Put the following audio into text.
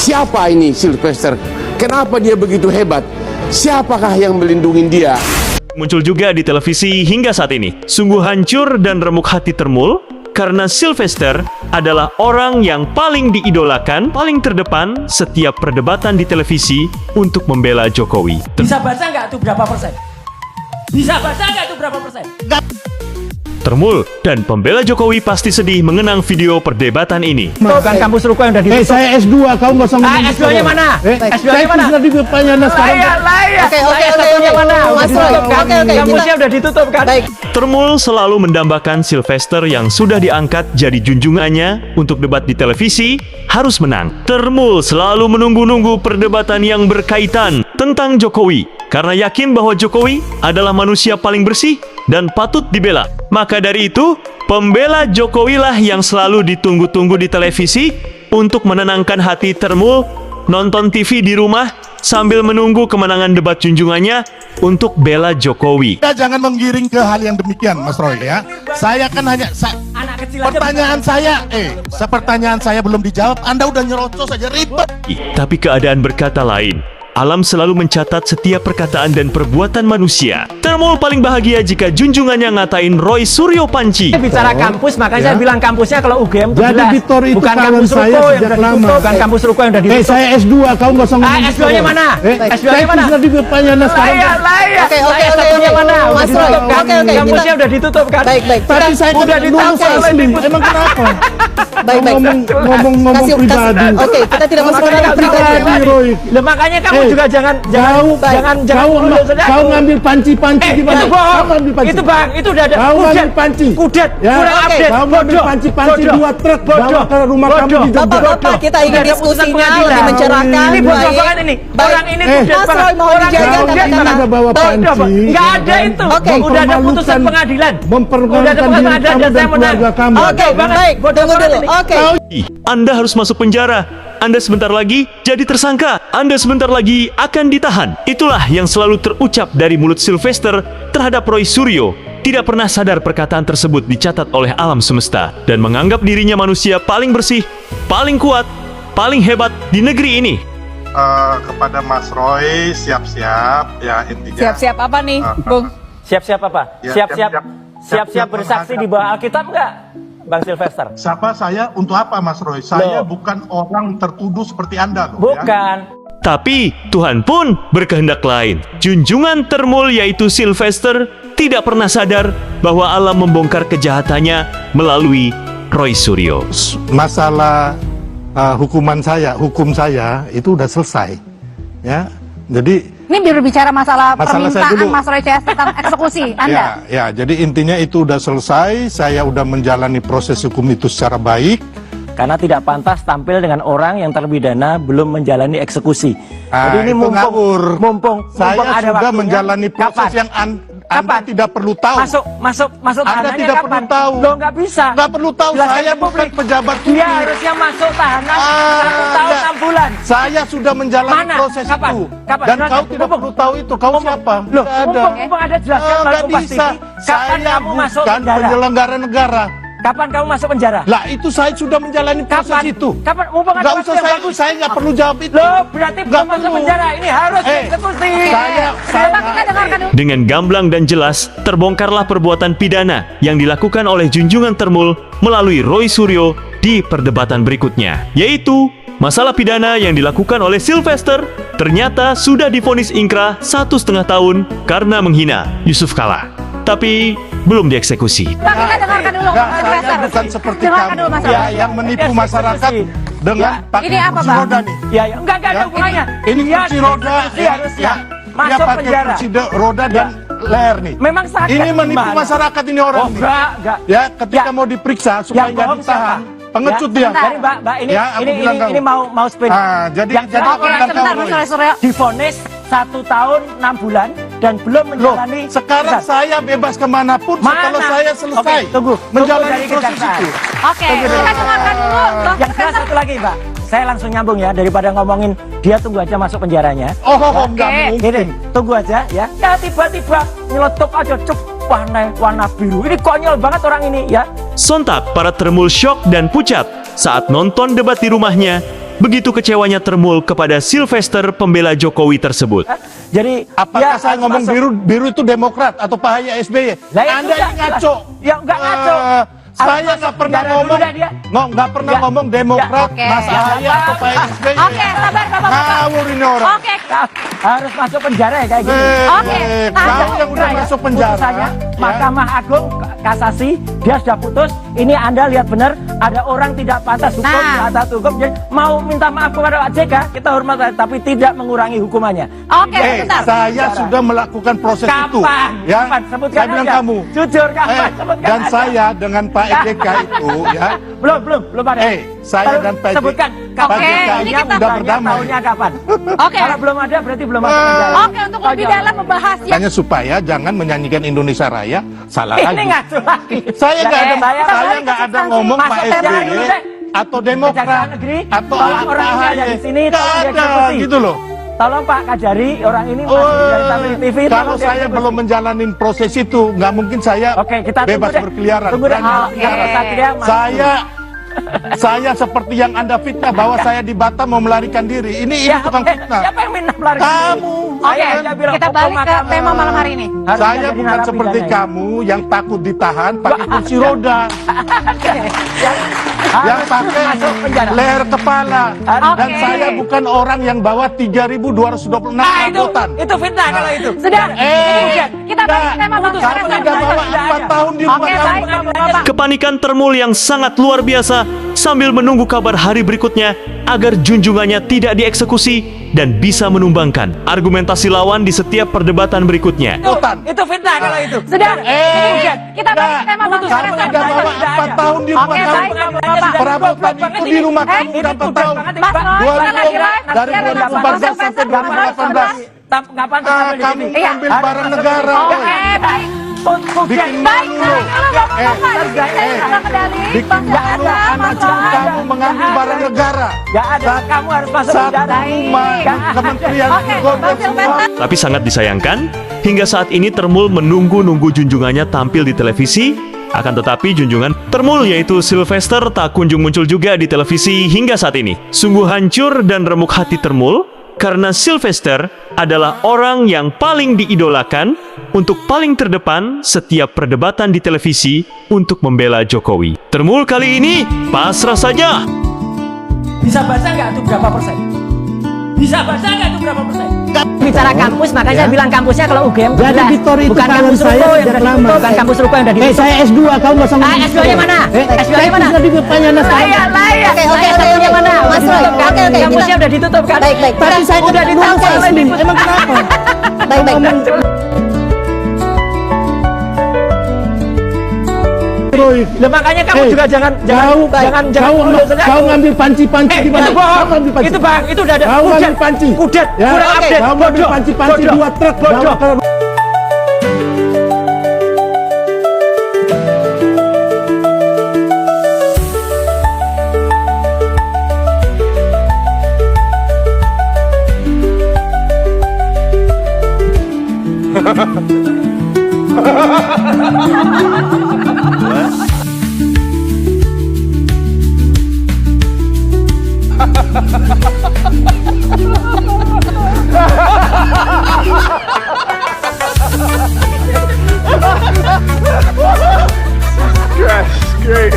Siapa ini Sylvester? Kenapa dia begitu hebat? Siapakah yang melindungi dia? Muncul juga di televisi hingga saat ini. Sungguh hancur dan remuk hati Termul karena Sylvester adalah orang yang paling diidolakan, paling terdepan setiap perdebatan di televisi untuk membela Jokowi. Bisa baca nggak tuh berapa persen? Bisa baca nggak tuh berapa persen? Termul dan pembela Jokowi pasti sedih mengenang video perdebatan ini. Bukan kampus Ruko yang udah ditutup. Saya S2, kamu nggak usah ngomong S2-nya mana? S2-nya mana? Saya di depannya sekarang. Oke, S1-nya mana? Mas Roy, oke, Kampusnya udah ditutup kan? Baik. Termul selalu mendambakan Sylvester yang sudah diangkat jadi junjungannya untuk debat di televisi harus menang. Termul selalu menunggu-nunggu perdebatan yang berkaitan tentang Jokowi karena yakin bahwa Jokowi adalah manusia paling bersih dan patut dibela. Maka dari itu, pembela Jokowi lah yang selalu ditunggu-tunggu di televisi untuk menenangkan hati Termul nonton TV di rumah sambil menunggu kemenangan debat junjungannya untuk bela Jokowi. Anda jangan menggiring ke hal yang demikian, Mas Roy ya. Saya kan hanya Anak kecil pertanyaan saya belum dijawab, Anda udah nyerocos saja ribet. Tapi keadaan berkata lain. Alam selalu mencatat setiap perkataan dan perbuatan manusia. Termul paling bahagia jika junjungannya ngatain Roy Suryo Panci. Bicara kampus, makanya saya bilang kampusnya kalau UGM itu Jadi jelas. Victor itu Bukan kawan kampus saya Ruko yang sejak udah lama. ditutup. Bukan kampus Ruko yang udah ditutup. Saya S2, kamu nggak usah ngomong S2-nya mana? S2-nya mana? Saya di depannya sekarang. Oke, S1-nya mana? Mas Roy, oke. Kampusnya udah ditutup kan? Baik. Tapi saya udah kan lulus ditangkap asli. oleh Emang kenapa? Baik. Ngomong pribadi. Oke, kita tidak masuk ke ranah pribadi. Roy. Lah makanya kamu juga jangan Kau ngambil panci-panci di mana? Itu bohong. Kau ngambil panci. Itu bang, itu udah ada. Kau ngambil panci. Kudet. Ya. Kurang update. Kau ngambil panci-panci Bodoh. 2 truk bawa ke rumah kamu di Jogja. Bapak-bapak, kita ingin diskusinya lebih mencerahkan. Ini bodoh banget ini. Orang ini kudet Mas Roy banget. mau Orang dijaga kudet kata-kata. banget. Udah bawa Bodoh, panci. nggak ada itu. Oke. Udah ada putusan pengadilan. Udah ada Mempermalukan putusan diri pengadilan kamu dan saya dan menang. keluarga kamu. Oke, baik. Tunggu dulu. Oke. Anda harus masuk penjara. Anda sebentar lagi jadi tersangka. Anda sebentar lagi akan ditahan. Itulah yang selalu terucap dari mulut Sylvester terhadap Roy Suryo. Tidak pernah sadar perkataan tersebut dicatat oleh alam semesta dan menganggap dirinya manusia paling bersih, paling kuat, paling hebat di negeri ini. Kepada Mas Roy, siap-siap ya intinya. Siap-siap apa nih, Bung? Siap-siap apa? Ya, Siap-siap bersaksi di bawah Alkitab nggak, Bang Sylvester? Siapa saya untuk apa Mas Roy? Saya bukan orang tertuduh seperti Anda loh. Ya. Bukan. Tapi Tuhan pun berkehendak lain. Junjungan Termul yaitu Sylvester tidak pernah sadar bahwa Allah membongkar kejahatannya melalui Roy Suryo. Masalah hukum saya itu udah selesai. Ya. Jadi Ini berbicara masalah Masalah saya permintaan dulu. Mas Roy CS tentang eksekusi Anda. ya, jadi intinya itu udah selesai. Saya udah menjalani proses hukum itu secara baik. Karena tidak pantas tampil dengan orang yang terpidana belum menjalani eksekusi. Ah, Jadi ini itu ngawur. mumpung Saya ada sudah waktunya. menjalani proses Kapan? yang Anda Kapan? tidak perlu tahu. Masuk Anda tahanannya tidak kapan? perlu tahu. Loh nggak bisa. Nggak perlu tahu. Jelaskan Saya ke bukan publik. pejabat Dia publik. harusnya masuk tahanan 1 tahun Anda- 6 bulan. Saya sudah menjalani Mana? proses Kapan? itu. Kapan? Dan Jelaskan. kau tidak Mumpung. perlu tahu itu. Kau siapa? Loh, Nggak ada. mumpung ada jelaskan Nggak melalui Kompas bisa. TV. Kapan Saya kamu masuk bukan penjara? penyelenggara negara. Kapan kamu masuk penjara? Lah itu saya sudah menjalani proses Kapan? itu. Kapan? Mumpung ada Nggak waktu usah yang saya, bagus. saya nggak perlu jawab itu. Loh, berarti Nggak belum masuk perlu. penjara. Ini harus eksekusi. Coba kita dengarkan dulu. Dengan gamblang dan jelas, terbongkarlah perbuatan pidana yang dilakukan oleh junjungan Termul melalui Roy Suryo di perdebatan berikutnya, yaitu masalah pidana yang dilakukan oleh Sylvester ternyata sudah divonis ingkrah 1,5 tahun karena menghina Yusuf Kala, tapi belum dieksekusi. Coba kita dengarkan dulu. Nggak, Mas saya Sylvester. bukan seperti Dengarkan kamu dulu, Mas ya, Sylvester. yang menipu masyarakat dengan pakai Ini apa, kursi Bang? roda nih. Ya, enggak ada hubungannya. Ini Dia kursi roda eksekusi harusnya. dia Masuk pakai penjara. kursi roda dan leher nih. Memang sakit. Ini menipu gimana? masyarakat ini orang Oh, nih. enggak. Ya, ketika Ya. mau diperiksa supaya Yang nggak bohong ditahan. siapa? Pengecut Ya, dia. Jadi Mbak, ini Ya, aku bilang kamu. ini mau spin. Ah, jadi Yang jadi jelas aku bilang Sebentar, kamu, Mas Roy. Roy Suryo. divonis 1 tahun 6 bulan dan belum Loh, menjalani. sekarang Bentar. saya bebas kemanapun setelah saya selesai Oke, tunggu menjalani dari proses kejaksaan. itu. Oke, kita dengarkan dulu. Bang Yang jelas satu lagi, Mbak. Saya langsung nyambung ya, daripada ngomongin dia tunggu aja masuk penjaranya. Oh, nggak mungkin. Gini, tunggu aja ya. Ya tiba-tiba nyeletuk aja cuk warna biru. Ini konyol banget orang ini ya. Sontak para Termul syok dan pucat saat nonton debat di rumahnya Begitu kecewanya Termul kepada Sylvester pembela Jokowi tersebut. Jadi Apakah dia saya harus ngomong masuk. biru itu Demokrat atau Pak Haye SBY? Lah, itu Anda yang enggak ngaco. jelas. Ya, enggak ngaco. Saya Harus nggak masuk pernah penjara dulu ngomong, dah dia. nggak pernah Ya. ngomong Demokrat, Ya, oke. Mas Haye atau Pak SBY. Oke, sabar Bapak-bapak. Ngawur ini orang. Oke. Harus masuk penjara ya kayak gini. Oke. Kamu yang udah masuk penjara. Putusannya, ya. Mahkamah Agung Kasasi dia sudah putus. Ini Anda lihat benar ada orang tidak pantas hukum, Nah. tidak taat hukum. Jadi mau minta maaf kepada Pak JK, kita hormat tapi tidak mengurangi hukumannya. Oke, sebentar. Saya sudah melakukan proses itu. Kapan? Ya, Kapan? Sebutkan saya bilang aja. kamu. Jujur kapan? Sebutkan Dan aja. saya dengan Pak JK itu, ya. Belum ada. Saya dan Pak Sebutkan. Pak Oke, JK ini itu kita udah berdamai. Tahunnya kapan? Oke. Kalau belum ada berarti belum masuk penjara. Oke, untuk lebih dalam membahas ya. Hanya supaya jangan menyanyikan Indonesia Raya salah Ini lagi. ngaco lagi. Saya nggak ada, Saya nggak ada ngomong Masuk Pak penjara SBY dulu deh. atau Demokrat Kejaksaan Negeri, atau tolong orang ini ada di sini, Nggak tolong ada dieksekusi. gitu loh. Tolong Pak Kajari, orang ini masih dari tampil di TV. Kalau tolong saya dieksekusi. belum menjalani proses itu, nggak mungkin saya Oke, kita tunggu bebas deh. berkeliaran. Tunggu deh. Berani Oke. berkeliaran. Satria, masuk. Saya seperti yang Anda fitnah bahwa saya di Batam mau melarikan diri. Ini Ya, tukang oke. fitnah. Siapa yang minta melarikan diri? Kamu. Oke, Saya bilang kita hukum balik ke mahkamah. tema malam hari ini. Harus Saya jadi bukan narapidana seperti ini. kamu yang takut ditahan pakai kursi roda, yang pakai masuk penjara. leher kepala. Dan Oke. saya bukan orang yang bawa 3.226 Ah, angkutan. itu fitnah kalau itu. Sudah. Eh, Kita balik ke tema Bang Putus. Kamu Sylvester. tidak bawa 4 tahun di rumah Oke, kamu. baik Bapak-bapak. Kepanikan Termul yang sangat luar biasa sambil menunggu kabar hari berikutnya agar junjungannya tidak dieksekusi dan bisa menumbangkan argumentasi lawan di setiap perdebatan berikutnya. Itu fitnah kalau itu. Sudah. Kita balik ke tema Bang Kamu Sylvester. tidak bawa 4 tahun di rumah Oke, kamu. baik Bapak-bapak. Perabotan itu di rumah kamu udah 4 tahun. Mas Roy, kita lagi live. Dari Siaran langsung. 2014 sampai Sylvester, 2018. Kapan Kamu Iya. ambil barang negara. Oke, baik. Bikin Baik, malu loh. Bapak-bapak. Di sini saya sama medali. Bikin Bang malu Sylvester, anak Mas cucu Roy. kamu mengambil barang negara. Gak ada, kamu harus masuk Satu penjara. rumah kementerian Oke, digobek Bang semua. Sylvester. Tapi sangat disayangkan, hingga saat ini Termul menunggu-nunggu junjungannya tampil di televisi. Akan tetapi junjungan Termul yaitu Sylvester tak kunjung muncul juga di televisi hingga saat ini. Sungguh hancur dan remuk hati Termul karena Sylvester adalah orang yang paling diidolakan untuk paling terdepan setiap perdebatan di televisi untuk membela Jokowi. Termul kali ini pasrah saja. Bisa baca nggak tuh berapa persen? Bisa baca nggak tuh berapa persen? Bicara kampus, makanya saya bilang kampusnya kalau UGM itu Jadi jelas. Victor itu Bukan kawan kampus saya Ruko yang sejak udah lama. ditutup, bukan kampus Ruko yang udah ditutup. Saya S2, kamu nggak usah Ah, ngomong S2-nya gitu. mana? S2-nya mana? Saya di depannya Nas. Layak. Oke, S1-nya mana? Mas Roy, oke, Kampusnya udah ditutup kan? Baik, baik. Tapi saya udah tidak ditutup lulus oleh S1. Diput. Emang kenapa? Baik, baik. Roy, Lah makanya kamu Eh, juga jangan kau ngambil panci-panci di mana? itu bohong. Kau ngambil panci. Itu bang, itu udah ada. Kau ngambil panci. Kudet, Ya, kurang oke. update. Kau ngambil Bodoh, panci-panci bodoh, 2 truk. bodoh. Bawa ke- Yes, great.